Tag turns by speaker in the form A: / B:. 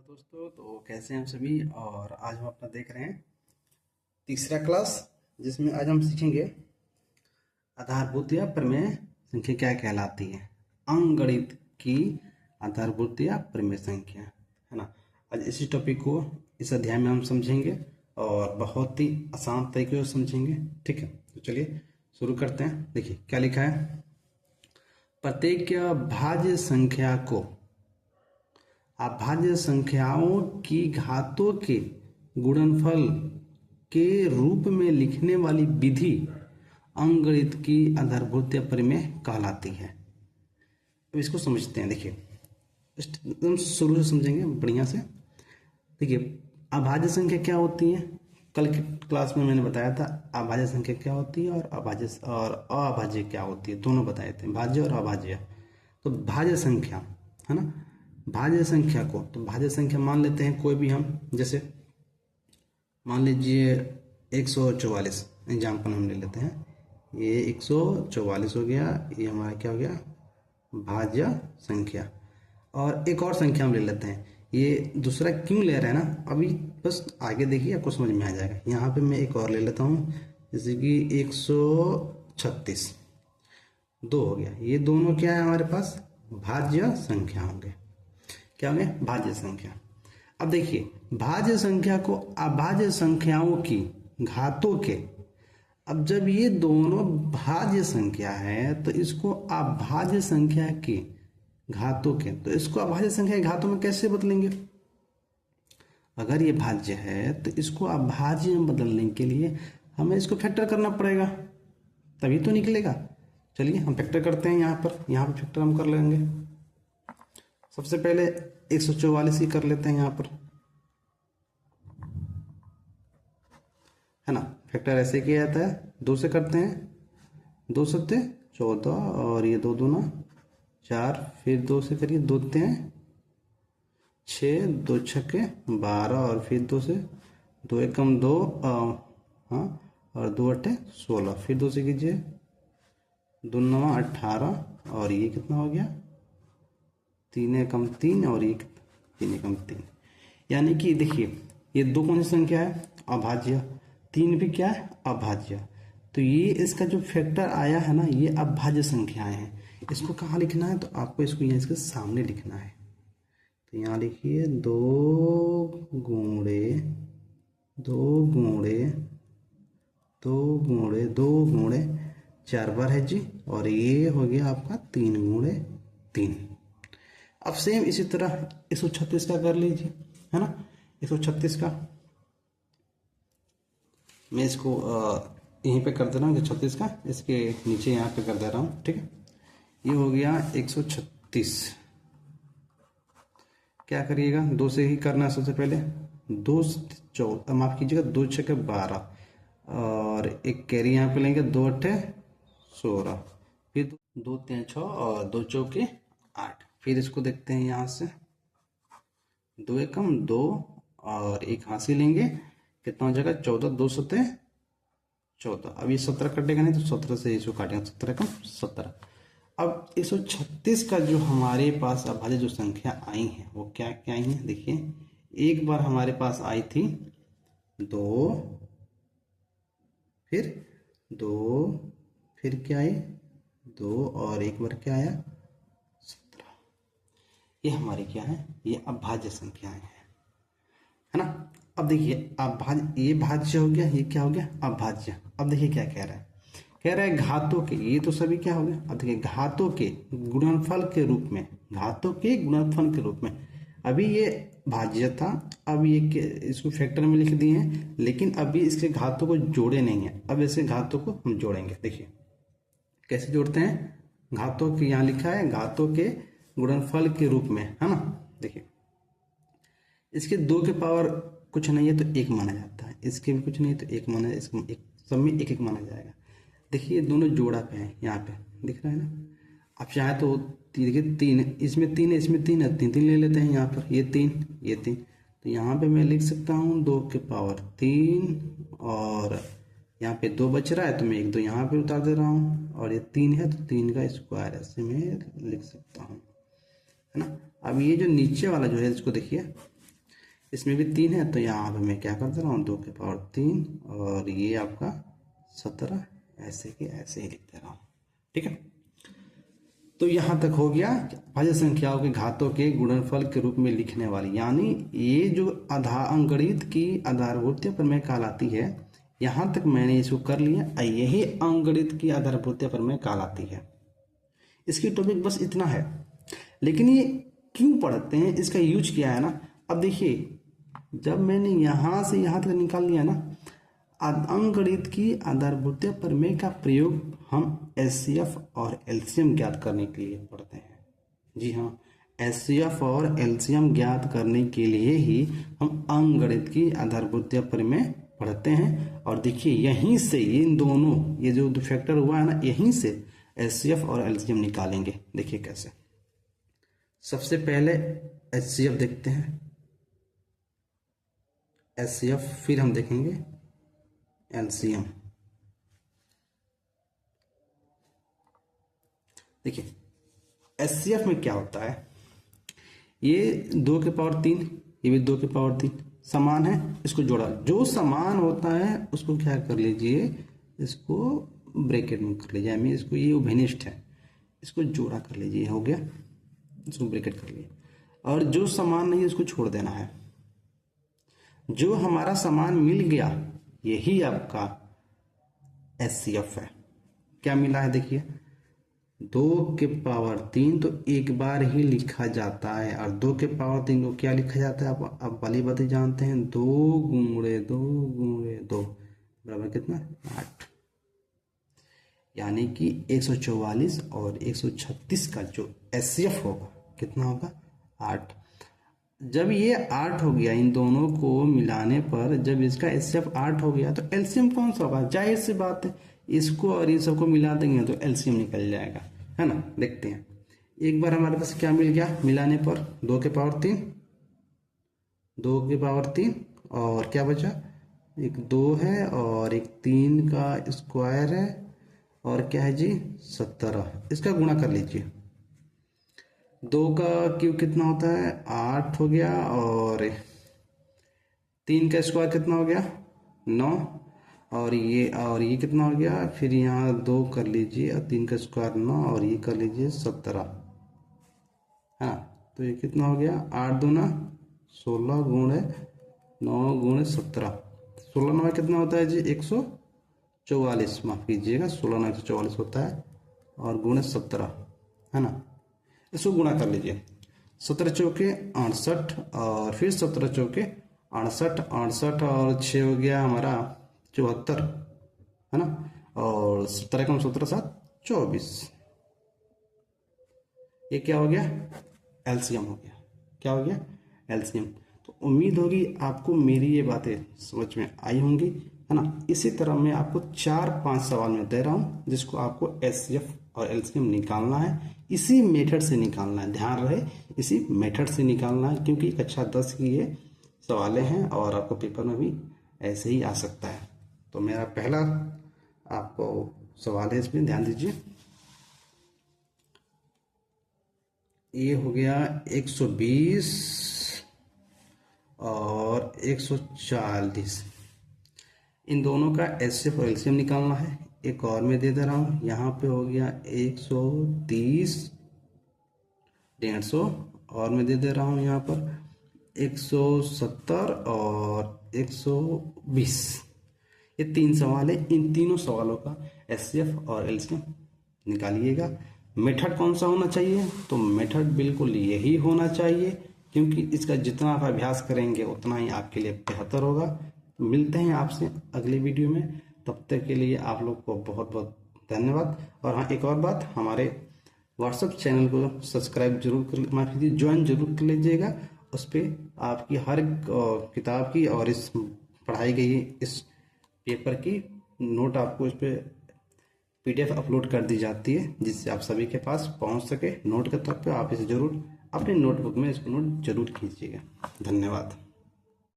A: दोस्तों, तो कैसे हैं हम सभी। और आज हम अपना देख रहे हैं तीसरा क्लास, जिसमें आज हम सीखेंगे आधारभूत या प्रमेय संख्या क्या कहलाती है। अंकगणित की आधारभूत या प्रमेय संख्या, है ना। आज इसी टॉपिक को इस अध्याय में हम समझेंगे और बहुत ही आसान तरीके से समझेंगे। ठीक है, तो चलिए शुरू करते हैं। देखिए क्या लिखा है। प्रत्येक भाज्य संख्या को अभाज्य संख्याओं की घातों के गुणनफल के रूप में लिखने वाली विधि अंकगणित की आधारभूत या प्रमेय कहलाती है। अब इसको समझते हैं। देखिए एकदम शुरू से समझेंगे बढ़िया से। देखिए अभाज्य संख्या क्या होती है, कल की क्लास में मैंने बताया था अभाज्य संख्या क्या होती है और अभाज्य क्या होती है, दोनों बताए थे, भाज्य और अभाज्य। तो भाज्य संख्या है ना, भाज्य संख्या को, तो भाज्य संख्या मान लेते हैं कोई भी हम, जैसे मान लीजिए 144 एग्जाम्पल हम ले लेते हैं। ये 144 हो गया, ये हमारा क्या हो गया, भाज्य संख्या। और एक और संख्या हम ले लेते हैं, ये दूसरा क्यों ले रहे हैं ना, अभी बस आगे देखिए आपको समझ में आ जाएगा। यहाँ पे मैं एक और ले लेता हूँ, जैसे कि 136 दो हो गया। ये दोनों क्या है हमारे पास, भाज्य संख्या होंगे। क्या होंगे, भाज्य संख्या। अब देखिए भाज्य संख्या को अभाज्य संख्याओं की घातों के, अब जब ये दोनों भाज्य संख्या है तो इसको अभाज्य संख्या की घातों के, तो इसको अभाज्य संख्या के घातों में कैसे बदलेंगे। अगर ये भाज्य है तो इसको अभाज्य में बदलने के लिए हमें इसको फैक्टर करना पड़ेगा, तभी तो निकलेगा। चलिए हम फैक्टर करते हैं। यहाँ पे फैक्टर हम कर लेंगे। सबसे पहले 144 ही कर लेते हैं यहाँ पर, है ना। फैक्टर ऐसे किया जाता है, 2 से करते हैं, 2 सत्ते 14 और ये 2 दूना 4, फिर 2 से करिए, 2 तियां 6, 2 छक्के 12 और फिर 2 से 2 एकम 2 हाँ, और 2 अट्ठे 16, फिर 2 से कीजिए, 2 9 18 और ये कितना हो गया, 3 एकम 3 और ये 3 एकम 3। यानी कि देखिए ये 2 कौन सी संख्या है, अभाज्य, 3 भी क्या है, अभाज्य। तो ये इसका जो फैक्टर आया है ना, ये अभाज्य संख्याएं हैं। इसको कहाँ लिखना है, तो आपको इसको यहाँ इसके सामने लिखना है। तो यहाँ लिखिए 2 गुणे 2 गुणे 2 गुणे 2 गुणे 4 बार है जी, और ये हो गया आपका 3 गुणे 3। अब सेम इसी तरह 136 का कर लीजिए, है ना। 136 का मैं इसको यहीं पे कर दे रहा हूँ, 136 का इसके नीचे यहाँ पे कर दे रहा हूँ। ठीक है, ये हो गया 136। क्या करिएगा, 2 से ही करना है सबसे पहले। 2 माफ कीजिएगा, 2 छक्के 12 और एक कैरी यहाँ पे लेंगे, 2 अट्ठे 16, फिर 2 तियां 6 और 2 चौके 8। फिर इसको देखते हैं यहाँ से, 2 एकम 2 और एक हासिल लेंगे, कितना हो जाएगा, 14, 2 सत्ते 14। अब ये 17 कटेगा नहीं, तो 17 से इसको काटेंगे, 17 एकम 17। अब 136 का जो हमारे पास अभाज्य जो संख्या आई है वो क्या क्या आई है, देखिए। एक बार हमारे पास आई थी 2, फिर 2, फिर क्या आई 2 और एक बार क्या आया 17। ये हमारी क्या है, ये अभाज्य संख्याएं हैं, है ना। अब देखिए अभाज्य, ये भाज्य हो गया, ये क्या हो गया, अभाज्य। अब देखिए क्या कह रहा है, कह रहा है घातों के, ये तो सभी क्या हो गया। अब देखिए घातों के गुणनफल के रूप में, घातों के गुणनफल के रूप में, अभी ये भाज्य था, अब ये इसको फैक्टर में लिख दिए हैं, लेकिन अभी इसके घातों को जोड़े नहीं है। अब इसके घातों को हम जोड़ेंगे। देखिए कैसे जोड़ते हैं, घातों के, यहाँ लिखा है घातों के गुणनफल के रूप में, है ना। देखिए इसके 2 के पावर कुछ नहीं है तो 1 माना जाता है, इसके भी कुछ नहीं है तो 1 माना, इसमें एक सब में 1 1 माना जाएगा। देखिए दोनों जोड़ा पे है, यहाँ पे दिख रहा है ना। आप चाहे तो देखिए 3, इसमें 3 है, इसमें 3 है, 3 3 ले लेते हैं यहाँ पर, ये 3 ये 3, तो यहाँ पे मैं लिख सकता हूँ 2 के पावर 3 और यहाँ पे 2 बच रहा है तो मैं 1 2 यहाँ पे उतार दे रहा हूँ, और ये 3 है तो 3 का स्क्वायर ऐसे में लिख सकता हूँ, है ना। अब ये जो नीचे वाला जो है इसको देखिए, इसमें भी 3 है, तो यहाँ पे मैं क्या कर दे रहा हूँ 2 के पावर 3 और ये आपका 17 ऐसे के ऐसे ही लिख दे रहा हूँ। ठीक है, तो यहाँ तक हो गया भाज्य संख्याओं के घातों के गुणनफल के रूप में लिखने वाली, यानी ये जो अंकगणित की आधारभूत प्रमेय कहलाती है। यहाँ तक मैंने इसको कर लिया, यही अंकगणित की आधारभूत प्रमेय कहलाती है। इसकी टॉपिक बस इतना है, लेकिन ये क्यों पढ़ते हैं, इसका यूज क्या है ना। अब देखिए, जब मैंने यहाँ से यहाँ तक निकाल लिया ना, अंकगणित की आधारभूत प्रमेय का प्रयोग हम एचसीएफ और एलसीएम ज्ञात करने के लिए पढ़ते हैं। जी हाँ, एचसीएफ और एलसीएम ज्ञात करने के लिए ही हम अंकगणित की आधारभूत प्रमेय पढ़ते हैं। और देखिए, यहीं से इन दोनों ये जो फैक्टर हुआ है ना, यहीं से एचसीएफ और एलसीएम निकालेंगे। देखिए कैसे। सबसे पहले एचसीएफ देखते हैं, एचसीएफ, फिर हम देखेंगे एलसीएम। देखिए एचसीएफ में क्या होता है, ये 2 के पावर 3, ये भी 2 के पावर 3 समान है, इसको जोड़ा। जो समान होता है उसको क्या कर लीजिए, इसको ब्रैकेट में कर लीजिए, मैं इसको, ये उभयनिष्ठ है, इसको जोड़ा कर लीजिए, हो गया, इसको ब्रैकेट कर लिए। और जो समान नहीं है उसको छोड़ देना है। जो हमारा समान मिल गया यही आपका एचसीएफ है। क्या मिला है देखिए, 2 के पावर 3 तो एक बार ही लिखा जाता है, और 2 के पावर 3 को क्या लिखा जाता है, आप वाली बातें जानते हैं, 2 गुणे 2 गुणे 2 बराबर कितना, 8। यानी कि 144 और 136 का जो एचसीएफ होगा कितना होगा, 8। जब ये 8 हो गया, इन दोनों को मिलाने पर जब इसका एचसीएफ 8 हो गया, तो एलसीएम कौन सा होगा, जाहिर सी बात है, इसको और इन सबको मिला देंगे तो एलसीएम निकल जाएगा, है ना। देखते हैं, एक बार हमारे पास क्या मिल गया मिलाने पर, 2 के पावर 3, 2 के पावर 3 और क्या बचा, एक 2 है और एक 3 का स्क्वायर है, और क्या है जी 17। इसका गुणा कर लीजिए, 2 का क्यूब कितना होता है, 8 हो गया, और 3 का स्क्वायर कितना हो गया, 9, और ये कितना हो गया, फिर यहाँ 2 कर लीजिए और 3 का स्क्वायर 9, और ये कर लीजिए 17, हाँ। तो ये कितना हो गया, 8 दूना 16 गुणे 9 गुणे 17, 16 9 कितना होता है जी 144, माफ कीजिएगा, 16 9 144 होता है, और गुणे 17, है ना। इसको गुणा कर लीजिए, 17 चौके 68, और फिर 17 चौके 68, 68 और 6 हो गया हमारा 74, है ना, और 17 कम 17 7 24। ये क्या हो गया, एलसीएम हो गया। क्या हो गया, एलसीएम। तो उम्मीद होगी आपको मेरी ये बातें समझ में आई होंगी, है ना। इसी तरह मैं आपको 4-5 सवाल में दे रहा हूँ, जिसको आपको एचसीएफ और एलसीएम निकालना है, इसी मेथड से निकालना है, ध्यान रहे, इसी मेथड से निकालना है, क्योंकि कक्षा 10 की ये सवालें हैं और आपको पेपर में भी ऐसे ही आ सकता है। तो मेरा पहला आपको सवाल है, इसमें ध्यान दीजिए। ये हो गया 120 और 140, इन दोनों का एचसीएफ और एलसीएम निकालना है। एक और मैं दे दे रहा हूँ, यहाँ पे हो गया 130 150, और मैं दे रहा हूँ यहाँ पर 170 और 120। ये 3 सवाल है, इन तीनों सवालों का एचसीएफ और एलसीएम निकालिएगा। मेथड कौन सा होना चाहिए, तो मेथड बिल्कुल यही होना चाहिए, क्योंकि इसका जितना आप अभ्यास करेंगे उतना ही आपके लिए बेहतर होगा। तो मिलते हैं आपसे अगले वीडियो में, तब तक के लिए आप लोग को बहुत बहुत धन्यवाद। और हाँ, एक और बात, हमारे व्हाट्सएप चैनल को सब्सक्राइब जरूर कर, माफ कीजिए, ज्वाइन जरूर कर लीजिएगा। उस पर आपकी हर किताब की और इस पढ़ाई गई इस पेपर की नोट आपको इस पर पीडीएफ अपलोड कर दी जाती है, जिससे आप सभी के पास पहुंच सके। नोट के तौर पे आप इसे जरूर अपने नोटबुक में इसको नोट जरूर कीजिएगा। धन्यवाद।